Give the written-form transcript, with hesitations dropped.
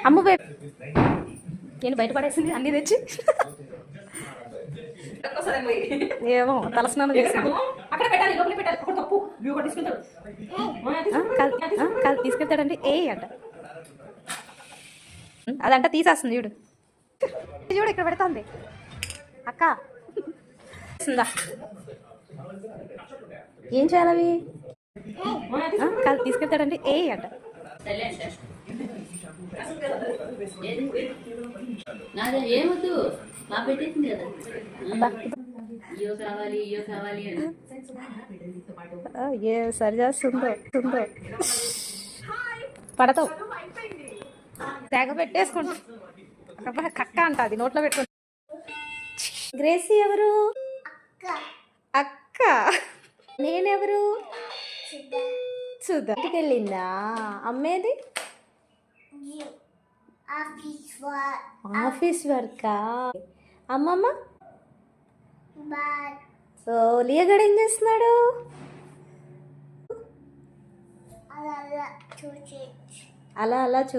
అమ్ము నేను బయట పడేసింది అన్నీ తెచ్చి ఏమో తలస్నానం చేసాము తీసుకెళ్తాడండి ఏ అంట అదంట తీసేస్తుంది చూడు చూడు ఇక్కడ పెడతాంది అక్క ఏం చేయాలి అవి తీసుకెళ్తాడండి ఏ అంట ఏమొద్దు మా పెట్టేసింది కదా ఇయో కావాలి ఇయో కావాలి అని ఏ సరి చేస్తుందో పడతావు తెగ పెట్టేసుకుంటా కక్క అంట అది నోట్లో పెట్టుకుంటా గ్రేసీ ఎవరు అక్క నేనెవరు సుధా ఇంటికి వెళ్ళిందా అమ్మేది ఆఫీస్ వర్కా అమ్మమ్మ సో లియగడ ఏం చేస్తున్నాడు అలా అలా చూసి